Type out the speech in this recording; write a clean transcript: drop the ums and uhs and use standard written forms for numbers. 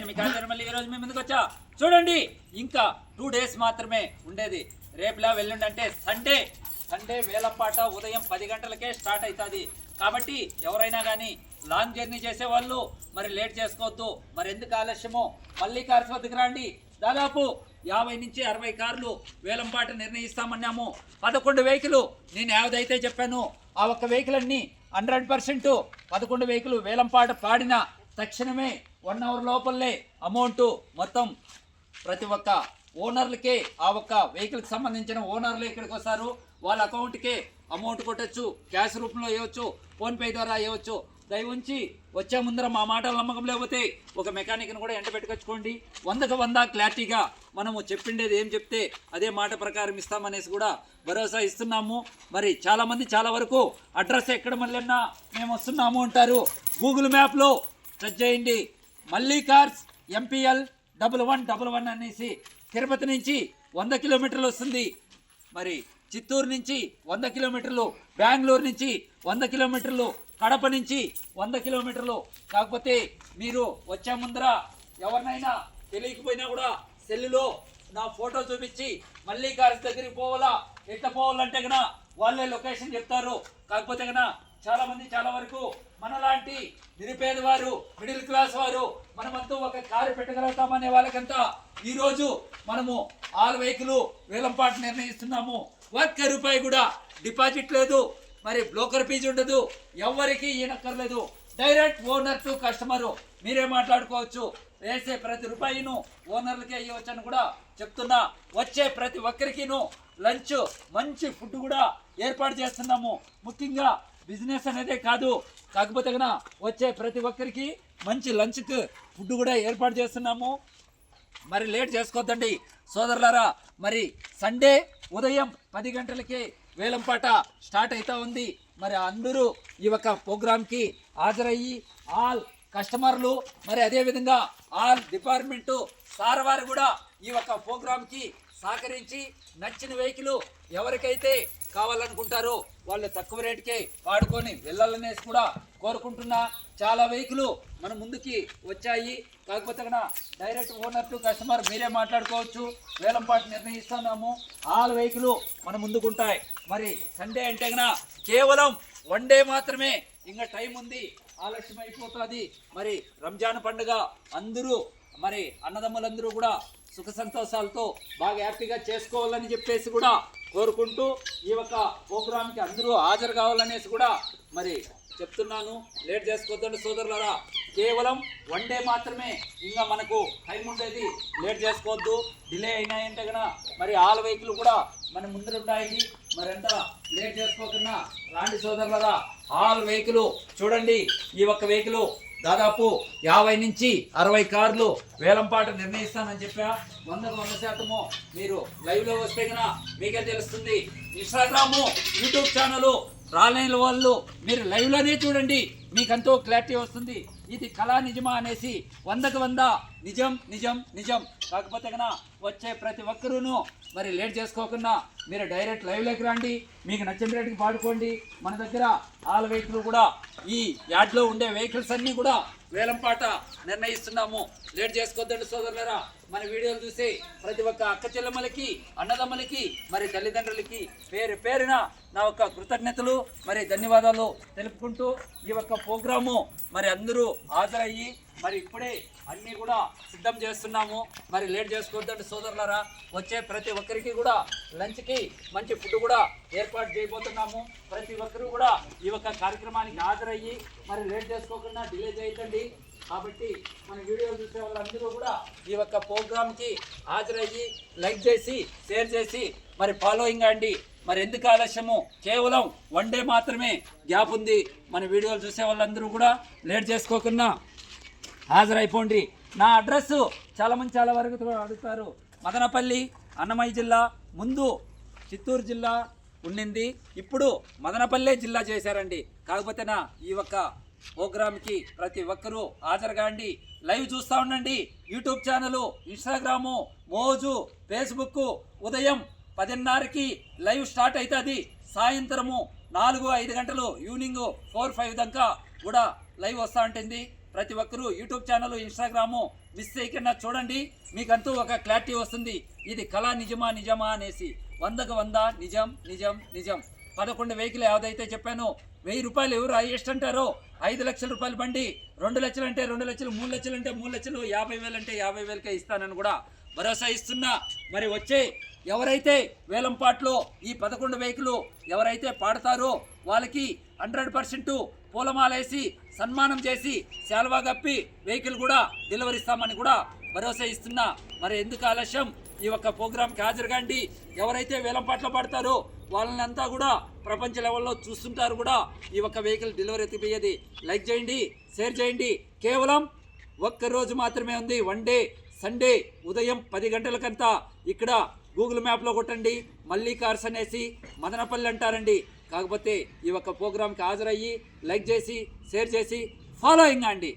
నేను మీ కాదు మళ్ళీ ఈరోజు మీ ముందుకు వచ్చా. చూడండి, ఇంకా 2 days మాత్రమే ఉండేది. రేపులా వెల్లుండి అంటే సండే వేలంపాట ఉదయం 10 గంటలకే స్టార్ట్ అవుతుంది. కాబట్టి ఎవరైనా కానీ లాంగ్ జర్నీ చేసేవాళ్ళు మరి లేట్ చేసుకోవద్దు. మరి ఎందుకు ఆలస్యమో మళ్ళీ కార్స్ వద్దకు రండి. దాదాపు 50 నుంచి 60 కార్లు వేలంపాట నిర్ణయిస్తామన్నాము. 11 వెహికల్ నేను ఏదైతే చెప్పాను ఆ ఒక్క వెహికల్ అన్ని 100% 11 వెహికల్ వేలంపాట పాడిన తక్షణమే 1 hour లోపలే అమౌంట్ మొత్తం ప్రతి ఒక్క ఓనర్లకే ఆ ఒక్క వెహికల్కి సంబంధించిన ఓనర్లు ఇక్కడికి వస్తారు. వాళ్ళ అకౌంట్కే అమౌంట్ కొట్టచ్చు, క్యాష్ రూపంలో ఇవ్వచ్చు, ఫోన్పే ద్వారా ఇవ్వచ్చు. దయ ఉంచి వచ్చే ముందర మా మాటలు నమ్మకం లేకపోతే ఒక మెకానిక్ని కూడా ఎంట పెట్టుకొచ్చుకోండి. 100కు 100 క్లారిటీగా మనము చెప్పిండేది ఏం చెప్తే అదే మాట ప్రకారం ఇస్తామనేసి కూడా భరోసా ఇస్తున్నాము. మరి చాలామంది చాలా వరకు అడ్రస్ ఎక్కడ మళ్ళీ మేము వస్తున్నాము అంటారు. గూగుల్ మ్యాప్లో సెర్చ్ చేయండి, మళ్ళీ కార్స్ MPL 1111 అనేసి తిరుపతి నుంచి 100 కిలోమీటర్లు వస్తుంది. మరి చిత్తూరు నుంచి 100 కిలోమీటర్లు, బెంగళూరు నుంచి 100 కిలోమీటర్లు, కడప నుంచి 100 కిలోమీటర్లు. కాకపోతే మీరు వచ్చే ముందర ఎవరినైనా తెలియకపోయినా కూడా సెల్లులో నా ఫోటో చూపించి మళ్ళీ కార్స్ దగ్గరికి పోవాలా ఎట్లా పోవాలంటే కన్నా వాళ్ళే లొకేషన్ చెప్తారు. కాకపోతే కన్నా చాలా వరకు మనలాంటి నిరుపేద వారు, మిడిల్ క్లాస్ వారు మనమంతా ఒక కారు పెట్టగలుగుతామనే వాళ్ళకంతా ఈరోజు మనము 6 వెహికల్ వేలంపాట నిర్ణయిస్తున్నాము. ₹1 కూడా డిపాజిట్ లేదు, మరి బ్రోకర్ ఫీజు ఉండదు, ఎవరికి ఈనక్కర్లేదు. డైరెక్ట్ ఓనర్ టు కస్టమరు మీరే మాట్లాడుకోవచ్చు. వేసే ప్రతి రూపాయిను ఓనర్లకే ఇవ్వచ్చని కూడా చెప్తున్నా. వచ్చే ప్రతి ఒక్కరికిను లంచ్ మంచి ఫుడ్ కూడా ఏర్పాటు చేస్తున్నాము. ముఖ్యంగా బిజినెస్ అనేదే కాదు, కాకపోతే కన్నా వచ్చే ప్రతి ఒక్కరికి మంచి లంచ్కి ఫుడ్ కూడా ఏర్పాటు చేస్తున్నాము. మరి లేట్ చేసుకోవద్దండి సోదరులారా. మరి సండే ఉదయం 10 గంటలకి వేలంపాట స్టార్ట్ అవుతా ఉంది. మరి అందరూ ఈ యొక్క ప్రోగ్రామ్కి హాజరయ్యి ఆల్ కస్టమర్లు మరి అదేవిధంగా ఆల్ డిపార్ట్మెంటు సార్ వారు కూడా ఈ యొక్క ప్రోగ్రామ్కి సహకరించి నచ్చిన వెహికల్ ఎవరికైతే కావాలనుకుంటారో వాళ్ళు తక్కువ రేటుకే వాడుకొని వెళ్ళాలనేసి కూడా కోరుకుంటున్నా. చాలా వెహికల్ మన ముందుకి వచ్చాయి. కాకపోతే కన్నా డైరెక్ట్ ఓనర్ టు కస్టమర్ మీరే మాట్లాడుకోవచ్చు. వేలంపాట నిర్ణయిస్తున్నాము. ఆల్ వెహికల్ మన ముందుకుంటాయి. మరి సండే అంటే కన్నా కేవలం 1 day మాత్రమే, ఇంకా టైం ఉంది, ఆలస్యం అయిపోతుంది. మరి రంజాన్ పండుగ అందరూ మరి అన్నదమ్ములందరూ కూడా సుఖ సంతోషాలతో బాగా హ్యాపీగా చేసుకోవాలని చెప్పేసి కూడా కోరుకుంటూ ఈ యొక్క ప్రోగ్రామ్కి అందరూ హాజరు కావాలనేసి కూడా మరి చెప్తున్నాను. లేట్ చేసుకోవద్దండి సోదరులారా. కేవలం 1 day మాత్రమే, ఇంకా మనకు టైం ఉండేది. లేట్ చేసుకోవద్దు. డిలే అయినాయంటే కన్నా మరి ఆల్ వెహికల్ కూడా మన ముందర ఉంటాయి. మరి ఎంత లేట్ చేసుకోకుండా రాండి సోదరులారా. ఆల్ వెహికల్ చూడండి. ఈ ఒక్క వెహికల్ దాదాపు 50 నుంచి 60 కార్లు వేలంపాట నిర్ణయిస్తానని చెప్పా. 100% మీరు లైవ్లో వస్తే కన్నా మీకే తెలుస్తుంది. ఇన్స్టాగ్రాము, యూట్యూబ్ ఛానల్ రాలేని వాళ్ళు మీరు లైవ్లోనే చూడండి, మీకంతో క్లారిటీ వస్తుంది. ఇది కళా నిజమా అనేసి 100కు 100 నిజం. కాకపోతే కన్నా వచ్చే ప్రతి ఒక్కరూను మరి లేట్ చేసుకోకుండా మీరు డైరెక్ట్ లైవ్లోకి రండి. మీకు నచ్చిన రేటుకి పాడుకోండి. మన దగ్గర ఆల్ వెహికల్ కూడా ఈ యార్డ్లో ఉండే వెహికల్స్ అన్నీ కూడా వేలంపాట నిర్ణయిస్తున్నాము. లేట్ చేసుకోవద్దండి సోదరులారా. మన వీడియోలు చూసి ప్రతి ఒక్క అక్క చెల్లెమ్మలకి, అన్నదమ్ములకి, మరి తల్లిదండ్రులకి పేరున నా యొక్క కృతజ్ఞతలు మరి ధన్యవాదాలు తెలుపుకుంటూ ఈ యొక్క ప్రోగ్రాము మరి అందరూ హాజరయ్యి మరి ఇప్పుడే అన్నీ కూడా సిద్ధం చేస్తున్నాము. మరి లేట్ చేసుకోవద్దండి సోదరులారా. వచ్చే ప్రతి ఒక్కరికి కూడా లంచ్కి మంచి ఫుడ్ కూడా ఏర్పాటు చేయబోతున్నాము. ప్రతి ఒక్కరు కూడా ఈ యొక్క కార్యక్రమానికి హాజరయ్యి మరి లేట్ చేసుకోకుండా డిలే చేయకండి. కాబట్టి మన వీడియోలు చూసే వాళ్ళందరూ కూడా ఈ యొక్క ప్రోగ్రామ్కి హాజరయ్యి లైక్ చేసి షేర్ చేసి మరి ఫాలోయింగ్ అండి. మరి ఎందుకు ఆలస్యము, కేవలం 1 day మాత్రమే గ్యాప్ ఉంది. మన వీడియోలు చూసే వాళ్ళందరూ కూడా లేట్ చేసుకోకుండా హాజరైపోండి. నా అడ్రస్ చాలామంది చాలా వరకు అడుగుతారు. మదనపల్లి, అన్నమయ్య జిల్లా, ముందు చిత్తూరు జిల్లా ఉండింది, ఇప్పుడు మదనపల్లె జిల్లా చేశారండి. కాకపోతే నా ఈ ఒక్క ప్రోగ్రామ్కి ప్రతి ఒక్కరూ హాజరుగాండి. లైవ్ చూస్తూ ఉండండి. యూట్యూబ్ ఛానలు, ఇన్స్టాగ్రాము, మోజు, ఫేస్బుక్ ఉదయం 10:30కి లైవ్ స్టార్ట్ అవుతుంది. సాయంత్రము 4-5 గంటలు, ఈవినింగ్ 4-5 దాకా కూడా లైవ్ వస్తూ ఉంటుంది. ప్రతి ఒక్కరూ యూట్యూబ్ ఛానల్, ఇన్స్టాగ్రాము మిస్ చేయకుండా చూడండి. మీకంటూ ఒక క్లారిటీ వస్తుంది, ఇది కళ నిజమా అనేసి. 100కు 100 నిజం నిజం నిజం. 11 వెహికల్ ఏదైతే చెప్పానో 1000 రూపాయలు ఎవరు హైయెస్ట్ అంటారో, 5 లక్షల రూపాయలు బండి 2 లక్షలు అంటే 2 లక్షలు, 3 లక్షలు అంటే 3 లక్షలు, 50,000 అంటే 50,000కే ఇస్తానని కూడా భరోసా ఇస్తున్నా. మరి వచ్చే ఎవరైతే వేలంపాట్లో ఈ 11 వెహికల్ ఎవరైతే పాడతారో వాళ్ళకి 100% పూలమాలేసి సన్మానం చేసి శాల్వా కప్పి వెహికల్ కూడా డెలివరీ ఇస్తామని కూడా భరోసా ఇస్తున్నా. మరి ఎందుకు ఆలస్యం, ఈ ఒక్క ప్రోగ్రామ్కి హాజరుగాండి. ఎవరైతే వేలంపాట్లో పడతారో వాళ్ళని అంతా కూడా ప్రపంచ లెవెల్లో చూస్తుంటారు కూడా. ఈ ఒక్క వెహికల్ డెలివరీ ఎత్తిపోయేది. లైక్ చేయండి, షేర్ చేయండి. కేవలం ఒక్కరోజు మాత్రమే ఉంది, 1 డే, సండే ఉదయం 10 గంటలకంతా ఇక్కడ గూగుల్ మ్యాప్లో కొట్టండి, మళ్ళీ కార్స్ అనేసి మదనపల్లి అంటారండి. కాకపోతే ఈ ఒక్క ప్రోగ్రామ్కి హాజరయ్యి లైక్ చేసి షేర్ చేసి ఫాలోయింగ్ అండి.